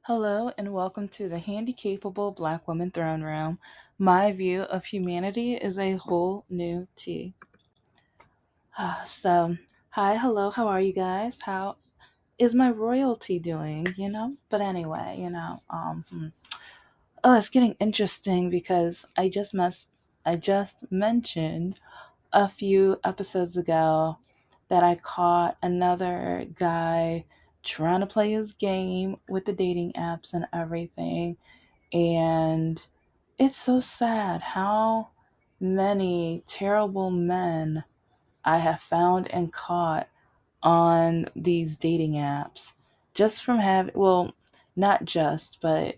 Hello and welcome to the Handicapable Black Woman Throne Room. My view of humanity is a whole new tea. So, hi, hello, how are you guys? How is my royalty doing? But anyway, oh, it's getting interesting because I just mentioned a few episodes ago that I caught another guy trying to play his game with the dating apps and everything. And it's so sad how many terrible men I have found and caught on these dating apps just from having, well, not just, but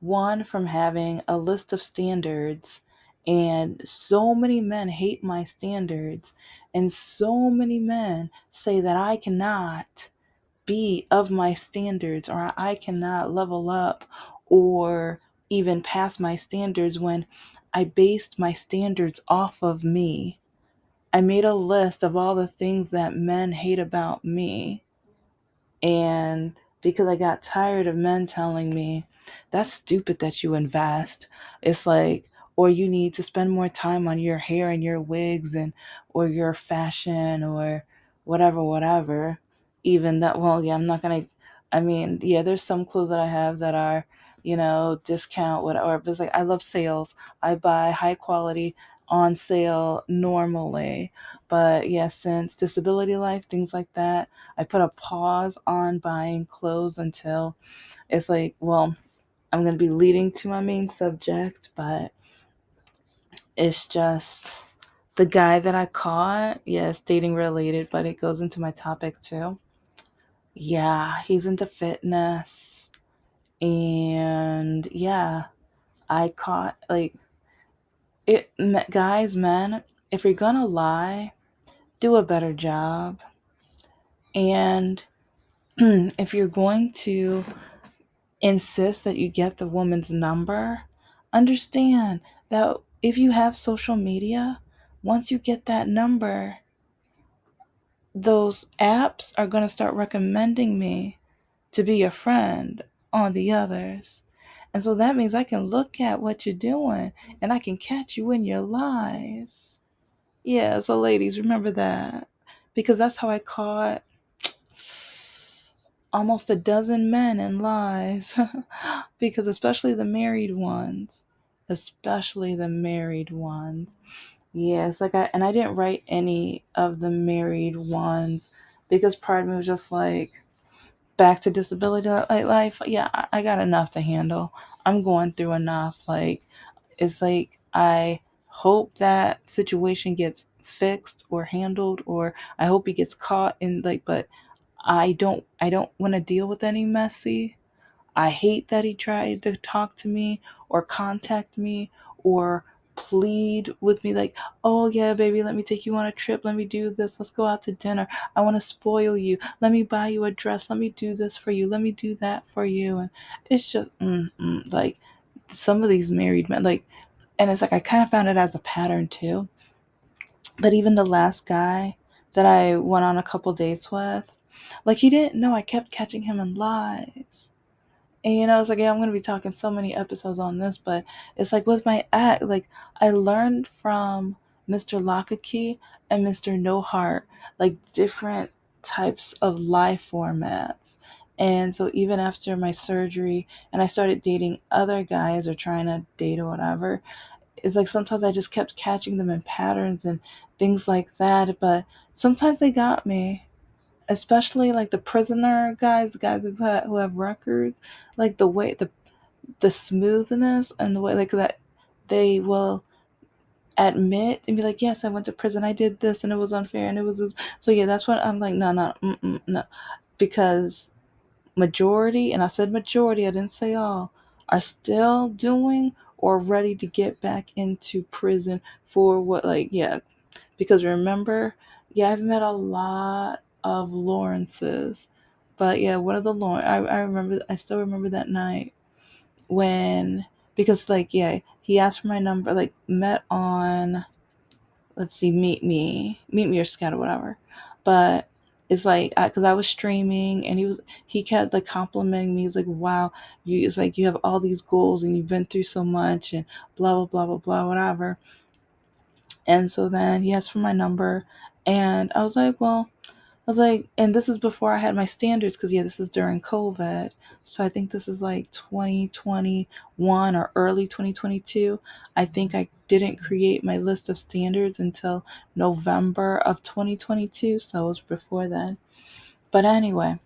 one from having a list of standards. And so many men hate my standards, and so many men say that I cannot be of my standards or I cannot level up or even pass my standards when I based my standards off of me. I made a list of all the things that men hate about me, and because I got tired of men telling me, that's stupid that you invest. It's like, or you need to spend more time on your hair and your wigs and, or your fashion or whatever, whatever. Even that, well, yeah, I'm not going to, I mean, yeah, there's some clothes that I have that are, discount, whatever. But it's like, I love sales. I buy high quality on sale normally. But yeah, since disability life, things like that, I put a pause on buying clothes until it's like, well, I'm going to be leading to my main subject, but it's just the guy that I caught. Yes, dating related, but it goes into my topic too. Yeah, he's into fitness. And yeah, I caught like it, guys, men, if you're going to lie, do a better job. And if you're going to insist that you get the woman's number, understand that if you have social media, once you get that number, those apps are going to start recommending me to be a friend on the others. And so that means I can look at what you're doing and I can catch you in your lies. Yeah, so ladies, remember that. Because that's how I caught almost a dozen men in lies. Because especially the married ones. Yes, I didn't write any of the married ones because part of me was just like, back to disability life. Yeah, I got enough to handle. I'm going through enough. Like, it's like I hope that situation gets fixed or handled, or I hope he gets caught in, like, but I don't want to deal with any messy. I hate that he tried to talk to me or contact me or plead with me like, oh yeah, baby, let me take you on a trip. Let me do this. Let's go out to dinner. I want to spoil you. Let me buy you a dress. Let me do this for you. Let me do that for you. And it's just, like some of these married men, like, and it's like I kind of found it as a pattern too. But even the last guy that I went on a couple dates with, like he didn't know I kept catching him in lies. And it's like, yeah, I'm gonna be talking so many episodes on this, but it's like with my act, like I learned from Mr. Lockakey and Mr. No Heart, like different types of life formats. And so even after my surgery and I started dating other guys or trying to date or whatever, it's like sometimes I just kept catching them in patterns and things like that. But sometimes they got me, especially like the prisoner guys, the guys who have records, like the smoothness and the way like that they will admit and be like, yes, I went to prison, I did this, and it was unfair, and it was this. So yeah, that's what I'm like, no, no, no, because majority, and I said majority, I didn't say all, are still doing or ready to get back into prison for what, like, yeah, because remember, yeah, I've met a lot of Lawrences, but yeah, one of the Lawrence, I still remember that night when, because like, yeah, he asked for my number, like, met on, let's see, meet me or scout or whatever, but It's like, because I was streaming, and he kept like complimenting me. He's like, "Wow, you it's like you have all these goals, and you've been through so much, and blah blah blah blah blah whatever." And so then he asked for my number, and I was like, "Well," I was like, and this is before I had my standards, because yeah, this is during COVID. So I think this is like 2021 or early 2022. I think I didn't create my list of standards until November of 2022. So it was before then. But anyway,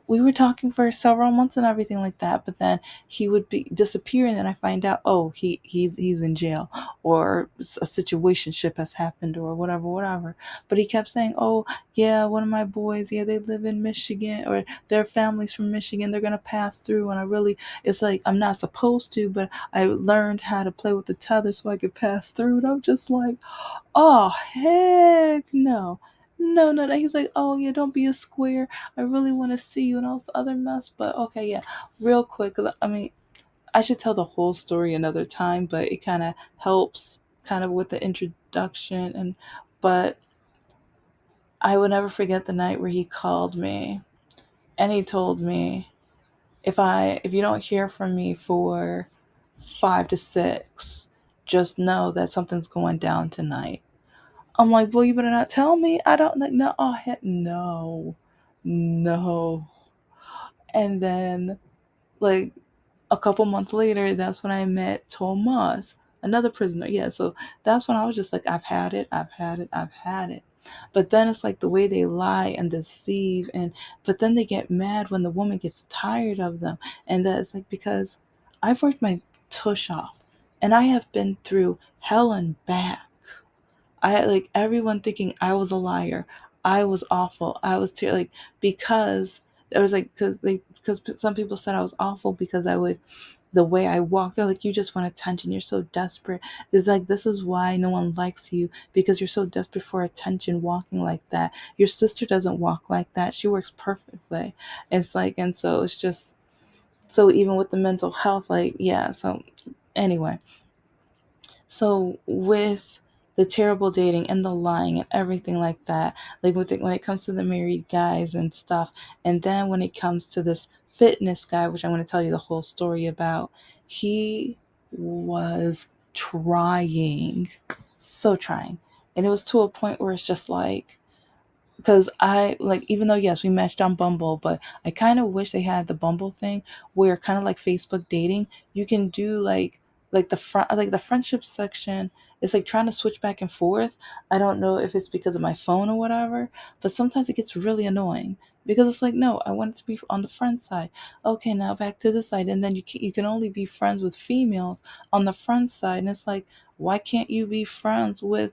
we were talking for several months and everything like that. But then he would be disappear, and then I find out, oh, he's in jail, or a situationship has happened, or whatever, whatever. But he kept saying, oh yeah, one of my boys, yeah, they live in Michigan, or their family's from Michigan. They're gonna pass through, and I really, it's like I'm not supposed to, but I learned how to play with the tether so I could pass through. And I'm just like, oh, heck no. No, no, no. He was like, oh, yeah, don't be a square. I really want to see you and all this other mess. But okay, yeah, real quick. 'Cause, I mean, I should tell the whole story another time, but it kind of helps kind of with the introduction. But I will never forget the night where he called me, and he told me, if you don't hear from me for 5 to 6, just know that something's going down tonight. I'm like, well, you better not tell me. I don't like, no, oh heck no. No. And then like a couple months later, that's when I met Tomas, another prisoner. Yeah, so that's when I was just like, I've had it, I've had it, I've had it. But then it's like the way they lie and deceive, and but then they get mad when the woman gets tired of them. And that's like, because I've worked my tush off, and I have been through hell and back. I had like everyone thinking I was a liar. I was awful. I was like, because there was like, because some people said I was awful because I would, the way I walked. They're like, you just want attention. You're so desperate. It's like, this is why no one likes you, because you're so desperate for attention, walking like that. Your sister doesn't walk like that. She works perfectly. It's like, and so it's just, so even with the mental health, like, yeah. So anyway, so with the terrible dating and the lying and everything like that, like when it comes to the married guys and stuff, and then when it comes to this fitness guy, which I'm going to tell you the whole story about, he was trying, so trying, and it was to a point where it's just like, because I like, even though yes we matched on Bumble, but I kind of wish they had the Bumble thing where, kind of like Facebook dating, you can do like the friendship section. It's like trying to switch back and forth. I don't know if it's because of my phone or whatever, but sometimes it gets really annoying, because it's like, no, I want it to be on the friend side. Okay, now back to this side, and then you can only be friends with females on the friend side, and it's like, why can't you be friends with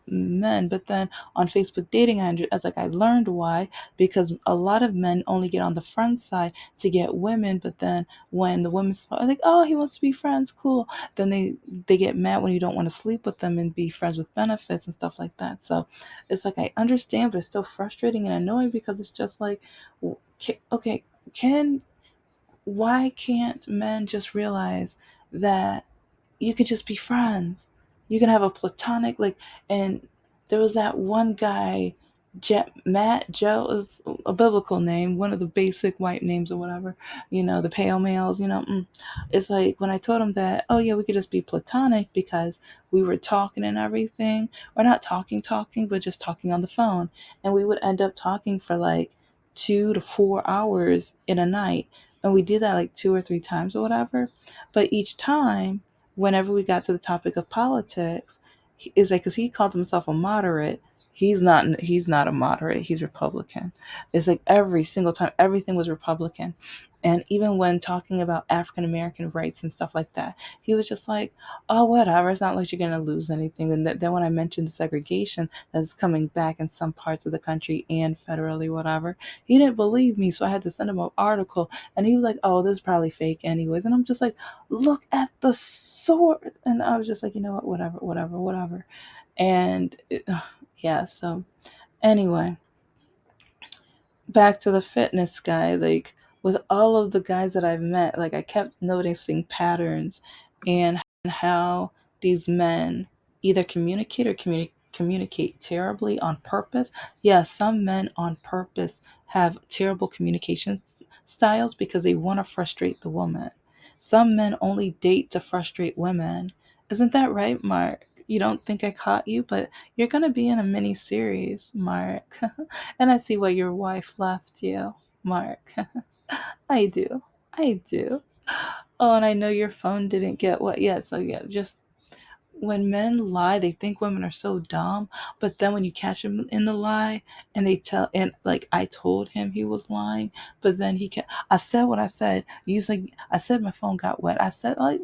men? But then on Facebook dating, I learned why, because a lot of men only get on the friend side to get women, but then when the women are like, oh, he wants to be friends, cool, then they get mad when you don't want to sleep with them and be friends with benefits and stuff like that. So it's like, I understand, but it's still frustrating and annoying, because it's just like, okay, can why can't men just realize that you could just be friends? You can have a platonic, like, and there was that one guy, Matt Joe is a biblical name, one of the basic white names or whatever, the pale males, It's like, when I told him that, oh yeah, we could just be platonic because we were talking and everything, or not talking, but just talking on the phone, and we would end up talking for like 2 to 4 hours in a night, and we did that like 2 or 3 times or whatever. But each time, whenever we got to the topic of politics, is like, because he called himself a moderate. He's not a moderate. He's Republican. It's like every single time, everything was Republican. And even when talking about African American rights and stuff like that, he was just like, oh, whatever. It's not like you're going to lose anything. And then when I mentioned the segregation that's coming back in some parts of the country and federally, whatever, he didn't believe me. So I had to send him an article. And he was like, oh, this is probably fake anyways. And I'm just like, look at the source. And I was just like, you know what, whatever, whatever, whatever. And yeah, so anyway, back to the fitness guy. Like, with all of the guys that I've met, like, I kept noticing patterns and how these men either communicate or communicate terribly on purpose. Yeah, some men on purpose have terrible communication styles because they want to frustrate the woman. Some men only date to frustrate women. Isn't that right, Mark? You don't think I caught you, but you're going to be in a mini series, Mark. And I see why your wife left you, Mark. I do. I do. Oh, and I know your phone didn't get what yet. So, yeah, just when men lie, they think women are so dumb. But then when you catch them in the lie and they tell, and like I told him he was lying, but then I said what I said. He's like, I said my phone got wet. I said, like,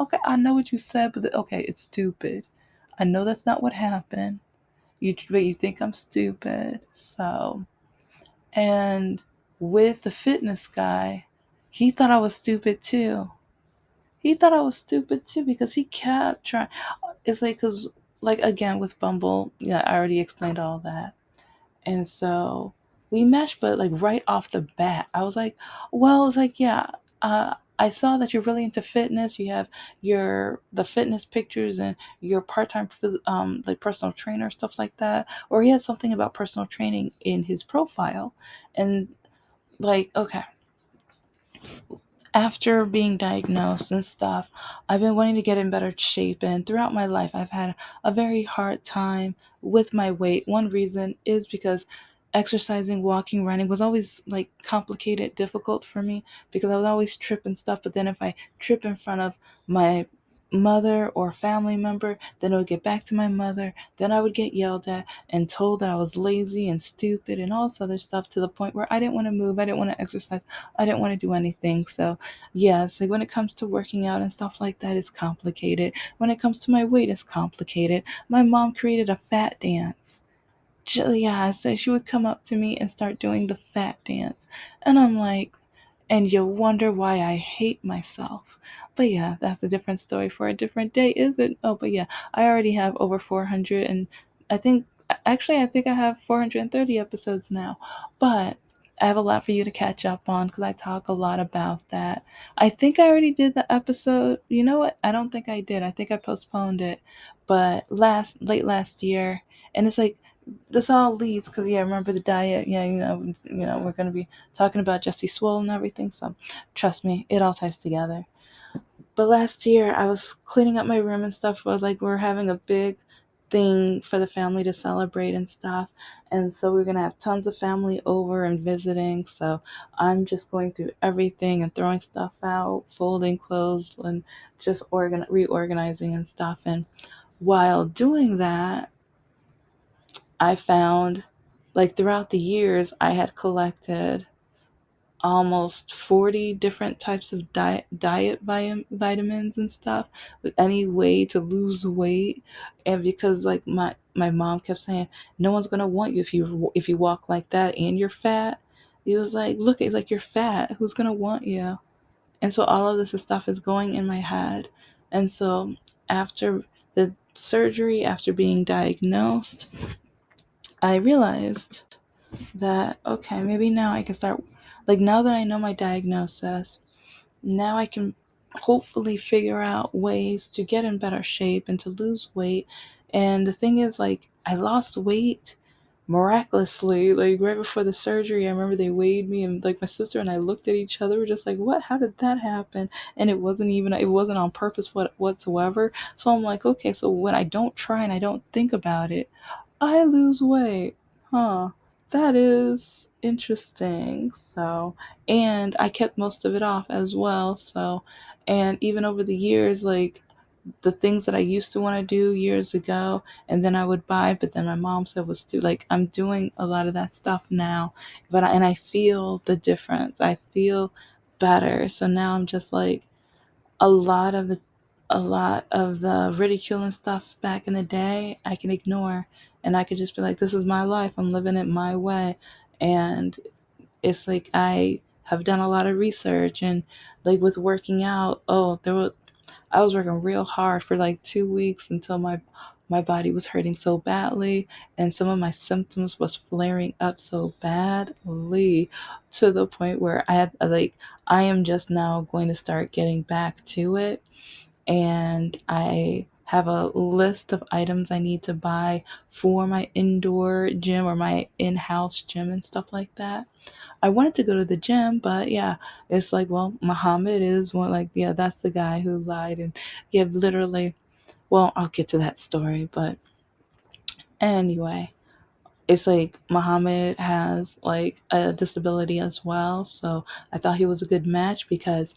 okay, I know what you said, but okay, it's stupid. I know that's not what happened. But you think I'm stupid. So, and with the fitness guy, he thought I was stupid too. He thought I was stupid too because he kept trying. It's like, because, like, again, with Bumble, yeah, I already explained all that. And so we meshed, but like right off the bat, I was like, well, it's like, yeah, I saw that you're really into fitness. You have the fitness pictures and your part-time like personal trainer, stuff like that. Or he had something about personal training in his profile. And like, okay, after being diagnosed and stuff, I've been wanting to get in better shape. And throughout my life, I've had a very hard time with my weight. One reason is because exercising, walking, running was always like complicated, difficult for me because I would always trip and stuff. But then if I trip in front of my mother or family member, then it would get back to my mother. Then I would get yelled at and told that I was lazy and stupid and all this other stuff to the point where I didn't want to move. I didn't want to exercise. I didn't want to do anything. So yes, like when it comes to working out and stuff like that, it's complicated. When it comes to my weight, it's complicated. My mom created a fat dance. Yeah, so she would come up to me and start doing the fat dance. And I'm like, and you'll wonder why I hate myself. But yeah, that's a different story for a different day, is it? Oh, but yeah, I already have over 400, and I think, actually, I think I have 430 episodes now. But I have a lot for you to catch up on because I talk a lot about that. I think I already did the episode. You know what? I don't think I did. I think I postponed it, but late last year, and it's like this all leads because, yeah, remember the diet. Yeah, we're gonna be talking about Jesse Swoll and everything. So trust me, it all ties together. But last year I was cleaning up my room and stuff. I was like, we're having a big thing for the family to celebrate and stuff. And so we're gonna have tons of family over and visiting. So I'm just going through everything and throwing stuff out, folding clothes and just reorganizing and stuff. And while doing that, I found, like, throughout the years I had collected almost 40 different types of vitamins and stuff with any way to lose weight. And because, like, my mom kept saying no one's going to want you if you walk like that and you're fat. It was like, look, it's like, you're fat, who's going to want you? And so all of this stuff is going in my head. And so after the surgery, after being diagnosed, I realized that, okay, maybe now I can start, like, now that I know my diagnosis, now I can hopefully figure out ways to get in better shape and to lose weight. And the thing is, like, I lost weight miraculously, like right before the surgery. I remember they weighed me, and like my sister and I looked at each other, we're just like, what, how did that happen? And it wasn't on purpose whatsoever. So I'm like, okay, so when I don't try and I don't think about it, I lose weight. Huh. That is interesting. So, and I kept most of it off as well. So, and even over the years, like, the things that I used to want to do years ago, and then I would buy, but then my mom said was too, like, I'm doing a lot of that stuff now, and I feel the difference. I feel better. So now I'm just like, a lot of the a lot of the ridicule and stuff back in the day I can ignore, and I could just be like, this is my life, I'm living it my way. And it's like, I have done a lot of research, and like with working out, I was working real hard for like 2 weeks until my body was hurting so badly, and some of my symptoms was flaring up so badly to the point where I am just now going to start getting back to it. And I have a list of items I need to buy for my indoor gym or my in-house gym and stuff like that. I wanted to go to the gym, but yeah, it's like, well, Muhammad is one, like, yeah, that's the guy who lied. And yeah, literally, well, I'll get to that story, but anyway, it's like Muhammad has like a disability as well. So I thought he was a good match because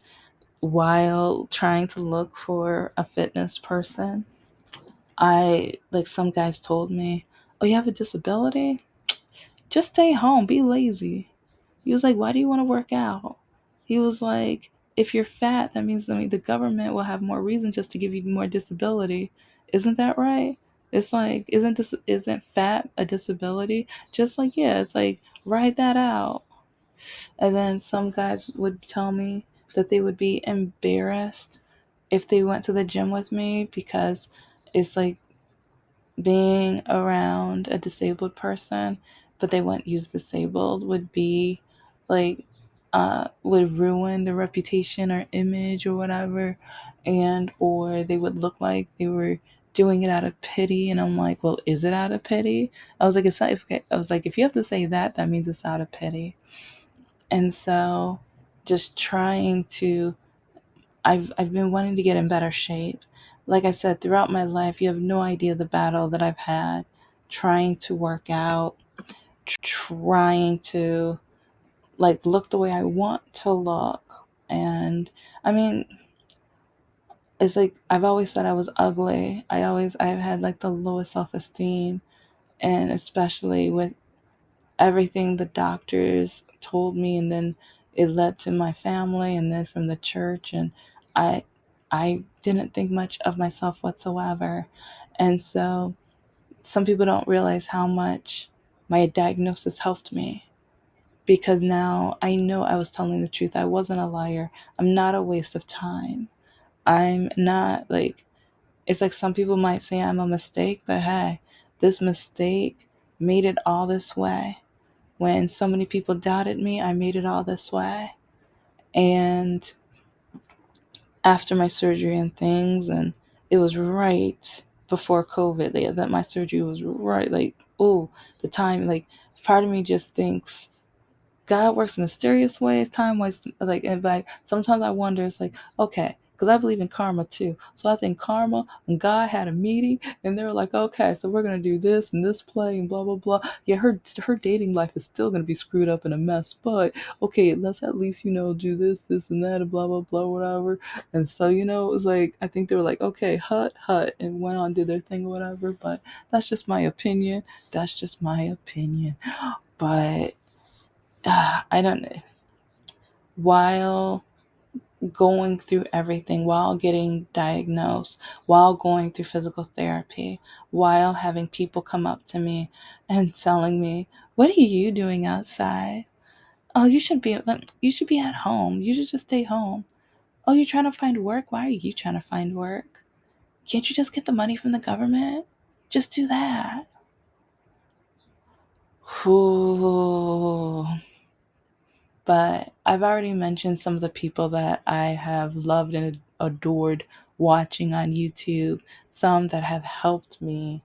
while trying to look for a fitness person, I like some guys told me, "Oh, you have a disability? Just stay home, be lazy." He was like, "Why do you want to work out?" He was like, "If you're fat, that means, I mean, the government will have more reason just to give you more disability. Isn't that right?" It's like, isn't fat a disability? Just like, yeah, it's like, write that out. And then some guys would tell me that they would be embarrassed if they went to the gym with me because it's like being around a disabled person, but they wouldn't use disabled, would be like, would ruin the reputation or image or whatever, and or they would look like they were doing it out of pity. And I'm like, well, is it out of pity? I was like, it's not, I was like, if you have to say that, that means it's out of pity. And so, just trying to, I've been wanting to get in better shape. Like I said, throughout my life, you have no idea the battle that I've had trying to work out, trying to like look the way I want to look. And I mean, it's like I've always said I was ugly. I've had like the lowest self-esteem, and especially with everything the doctors told me, and then it led to my family and then from the church, and i I didn't think much of myself whatsoever. And so some people don't realize how much my diagnosis helped me, because now I know I was telling the truth. I wasn't a liar. I'm not a waste of time. I'm not like, it's like some people might say I'm a mistake, but hey, this mistake made it all this way. When so many people doubted me, I made it all this way. And after my surgery and things, and it was right before COVID, that my surgery was right, like, oh, the time, like, part of me just thinks God works in mysterious ways, time ways, like, and like sometimes I wonder, it's like, okay, because I believe in karma too. So I think karma and God had a meeting, and they were like, okay, so we're gonna do this and this play and blah blah blah. Yeah, her dating life is still gonna be screwed up in a mess, but okay, let's at least, do this and that and blah blah blah whatever. And so, it was like, I think they were like, okay, hut, and went on did their thing or whatever. But that's just my opinion. That's just my opinion. But I don't know. While going through everything, while getting diagnosed, while going through physical therapy, while having people come up to me and telling me, "What are you doing outside? Oh, you should be at home. You should just stay home. Oh, you're trying to find work? Why are you trying to find work? Can't you just get the money from the government? Just do that." Ooh. But I've already mentioned some of the people that I have loved and adored watching on YouTube, some that have helped me,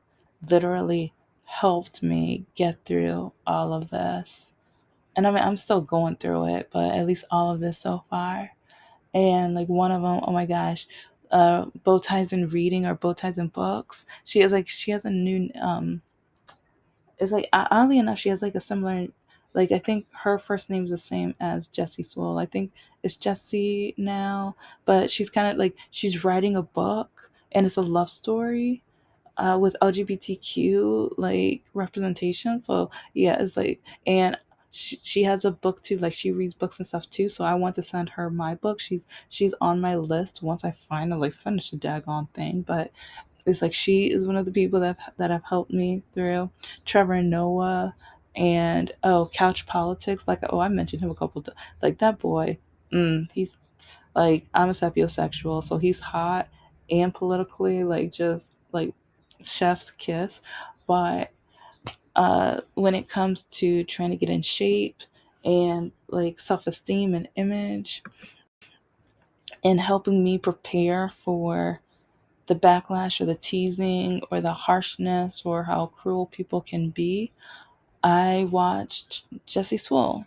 literally helped me get through all of this. And I mean, I'm still going through it, but at least all of this so far. And like one of them, oh my gosh, Bow Ties in Reading or Bow Ties in Books. She has a new it's like, oddly enough, she has like a similar, like, I think her first name's the same as Jessie Swoll. I think it's Jessie now, but she's kind of like, she's writing a book and it's a love story with LGBTQ like representation. So yeah, it's like, and she has a book too, like she reads books and stuff too. So I want to send her my book. She's on my list once I finally finish the daggone thing. But it's like she is one of the people that have helped me through. Trevor Noah, and oh, Couch Politics. Like, oh, I mentioned him a couple times. Like that boy, he's like, I'm a sapiosexual, so he's hot and politically like just like chef's kiss. But when it comes to trying to get in shape and like self-esteem and image, and helping me prepare for the backlash or the teasing or the harshness or how cruel people can be, I watched Jesse Swoll.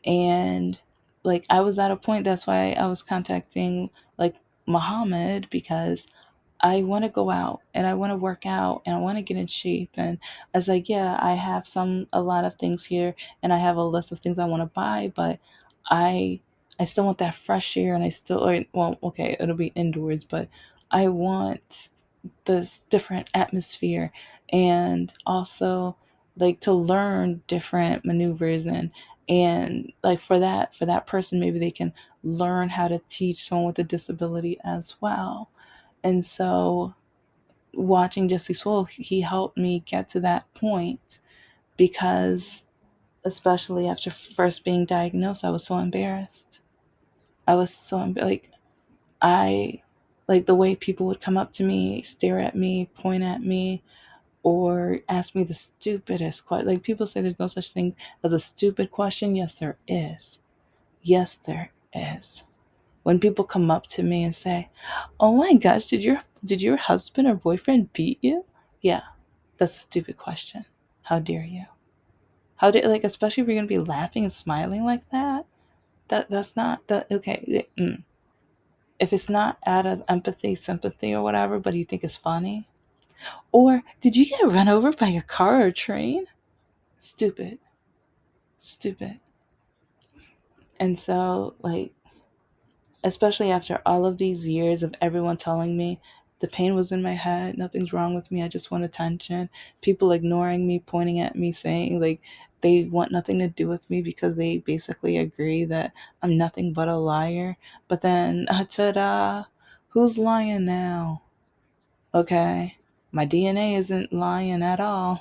And like I was at a point, that's why I was contacting like Muhammad, because I want to go out and I want to work out and I want to get in shape. And I was like, yeah, I have a lot of things here and I have a list of things I want to buy, but I, I still want that fresh air and I still, or, well, okay, it'll be indoors, but I want this different atmosphere, and also like to learn different maneuvers, and like for that person, maybe they can learn how to teach someone with a disability as well. And so watching Jesse Swoll, he helped me get to that point, because especially after first being diagnosed, I was so embarrassed. I was so like I like the way people would come up to me, stare at me, point at me, or ask me the stupidest question. Like people say there's no such thing as a stupid question. Yes, there is. Yes, there is. When people come up to me and say, "Oh my gosh, did your husband or boyfriend beat you?" Yeah, that's a stupid question. How dare you? How dare, like, especially if you're gonna be laughing and smiling like that. That's not that okay. If it's not out of empathy, sympathy, or whatever, but you think it's funny, or did you get run over by a car or a train? Stupid, stupid. And so, like, especially after all of these years of everyone telling me the pain was in my head, nothing's wrong with me, I just want attention, people ignoring me, pointing at me, saying like they want nothing to do with me because they basically agree that I'm nothing but a liar. But then, ta-da, who's lying now? Okay. My DNA isn't lying at all.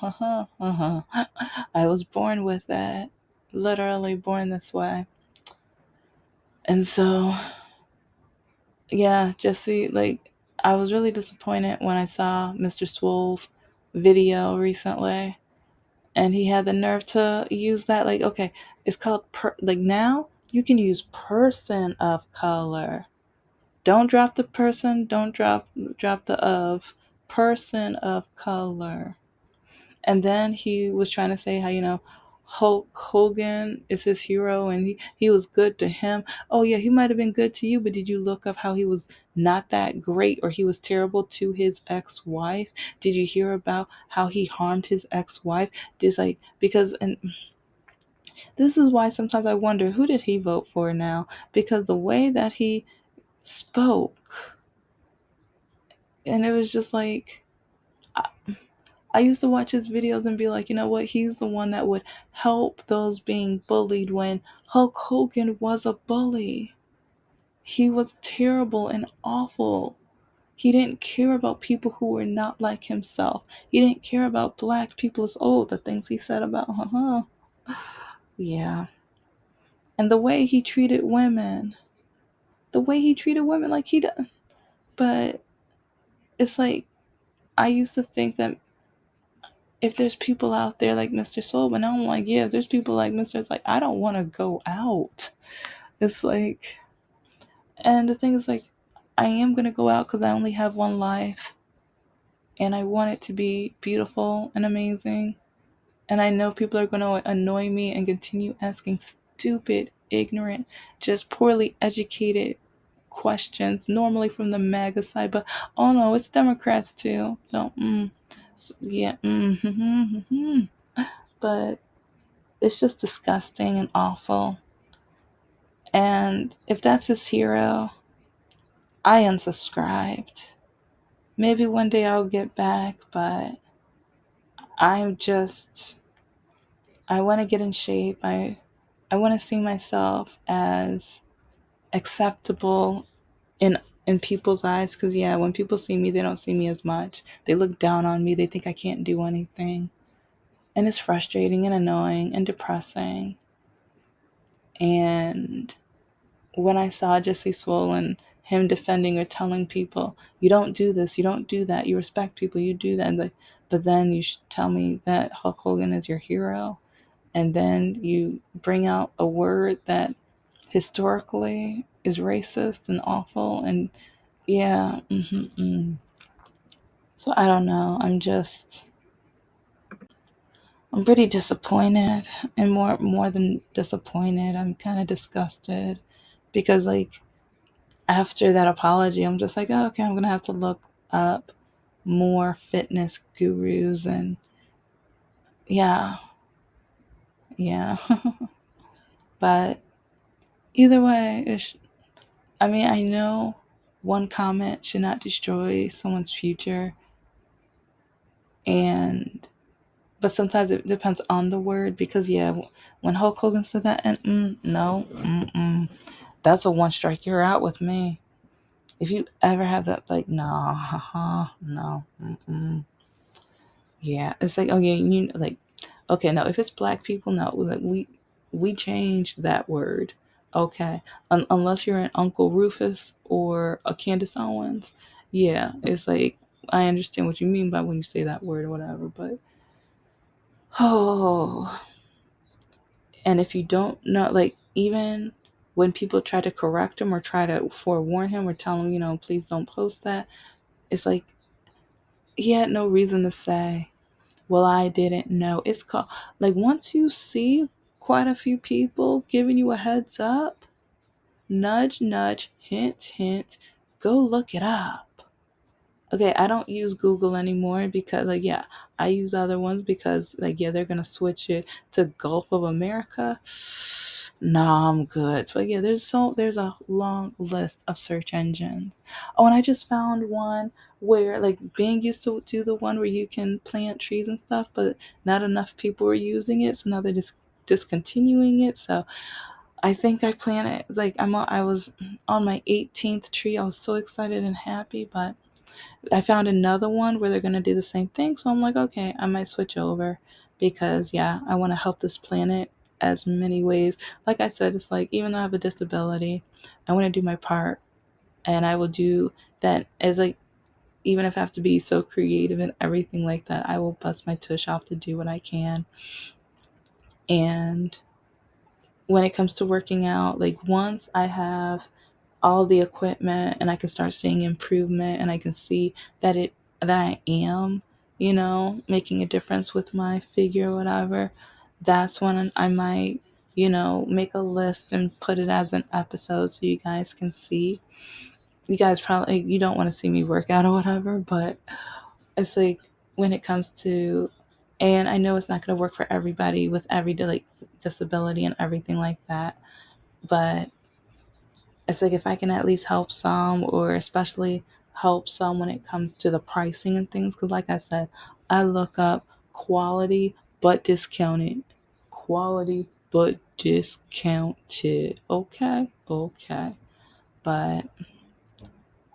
I was born with it. Literally born this way. And so, yeah, Jesse, like, I was really disappointed when I saw Mr. Swoll's video recently, and he had the nerve to use that. Like, okay, it's called, like, now you can use person of color. Don't drop the person, don't drop the of. Person of color. And then he was trying to say how, Hulk Hogan is his hero and he was good to him. Oh, yeah, he might have been good to you, but did you look up how he was not that great, or he was terrible to his ex wife? Did you hear about how he harmed his ex wife? Just like, because, and this is why sometimes I wonder, who did he vote for now? Because the way that he spoke, and it was just like, I used to watch his videos and be like, you know what? He's the one that would help those being bullied when Hulk Hogan was a bully. He was terrible and awful. He didn't care about people who were not like himself. He didn't care about black people. Oh, the things he said about, yeah. And the way he treated women. The way he treated women, like he did. But it's like, I used to think that if there's people out there like Mr. Soul, but now I'm like, yeah, if there's people like Mr. It's like, I don't want to go out. It's like, and the thing is, like, I am going to go out because I only have one life and I want it to be beautiful and amazing. And I know people are going to annoy me and continue asking stupid, ignorant, just poorly educated questions, normally from the MAGA side, but oh no, it's Democrats too. So, so, yeah, but it's just disgusting and awful. And if that's his hero, I unsubscribed. Maybe one day I'll get back, but I'm just, I want to get in shape. I want to see myself as acceptable in people's eyes, cuz yeah, when people see me, they don't see me as much. They look down on me. They think I can't do anything. And it's frustrating and annoying and depressing. And when I saw Jesse Swoll and him defending or telling people, you don't do this, you don't do that, you respect people, you do that, and like, but then you tell me that Hulk Hogan is your hero, and then you bring out a word that historically is racist and awful, and Yeah. So I don't know. I'm pretty disappointed, and more than disappointed, I'm kind of disgusted because like after that apology, I'm just like, oh, okay, I'm gonna have to look up more fitness gurus and yeah, yeah. But either way, I mean, I know one comment should not destroy someone's future, and but sometimes it depends on the word because yeah, when Hulk Hogan said that, and no, that's a one strike you're out with me. If you ever have that, like, nah, no, yeah, it's like okay, you like, okay, no, if it's black people, no, like we changed that word, okay, unless you're an Uncle Rufus or a Candace Owens, yeah, it's like I understand what you mean by when you say that word or whatever, but oh, and if you don't know, like even when people try to correct him or try to forewarn him or tell him, please don't post that, it's like he had no reason to say, well, I didn't know. It's called, like, once you see quite a few people giving you a heads up, nudge, nudge, hint, hint, go look it up. Okay, I don't use Google anymore because, like, yeah, I use other ones because, like, yeah, they're gonna switch it to Gulf of America. Nah, I'm good. But yeah, there's a long list of search engines. Oh, and I just found one where, like, Bing used to do the one where you can plant trees and stuff, but not enough people were using it, so now they're just discontinuing it. So I think I planted, like, I was on my 18th tree. I was so excited and happy, but I found another one where they're going to do the same thing. So I'm like, okay, I might switch over because, yeah, I want to help this planet as many ways. Like I said, it's like, even though I have a disability, I want to do my part. And I will do that as, like, even if I have to be so creative and everything like that, I will bust my tush off to do what I can. And when it comes to working out, like, once I have all the equipment and I can start seeing improvement and I can see that I am, making a difference with my figure or whatever, that's when I might, make a list and put it as an episode so you guys can see. You guys probably you don't want to see me work out or whatever, but it's like when it comes to, and I know it's not going to work for everybody with every like disability and everything like that, but it's like if I can at least help some, or especially help some when it comes to the pricing and things, because like I said, I look up quality but discounted, quality but discounted. Okay, okay, but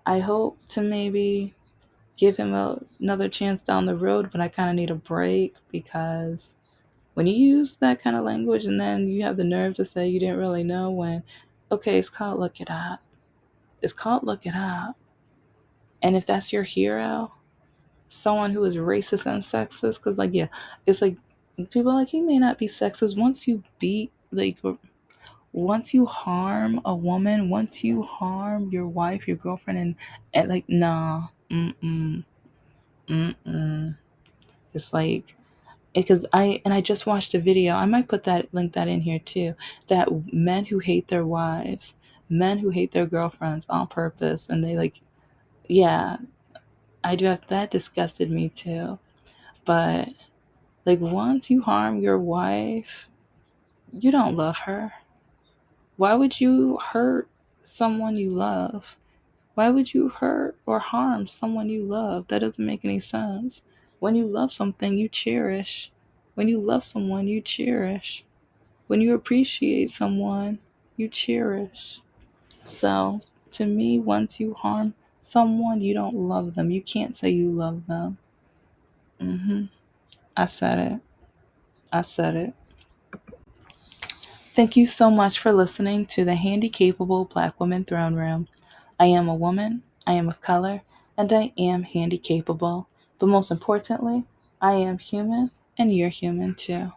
I hope to maybe give him another chance down the road, but I kind of need a break because when you use that kind of language and then you have the nerve to say you didn't really know when, okay, it's called look it up. It's called look it up. And if that's your hero, someone who is racist and sexist, because, like, yeah, it's like people are like, he may not be sexist. Once you beat, like, once you harm a woman, once you harm your wife, your girlfriend, and like, nah, mm-mm. It's like, because I just watched a video. I might put that link that in here too. That men who hate their wives, men who hate their girlfriends on purpose, and they like, yeah, I do have, that disgusted me too. But like once you harm your wife, you don't love her. Why would you hurt someone you love? Why would you hurt or harm someone you love? That doesn't make any sense. When you love something, you cherish. When you love someone, you cherish. When you appreciate someone, you cherish. So, to me, once you harm someone, you don't love them. You can't say you love them. I said it. I said it. Thank you so much for listening to the Handicapable Black Woman Throne Room. I am a woman, I am of color, and I am handicapable. But most importantly, I am human, and you're human too.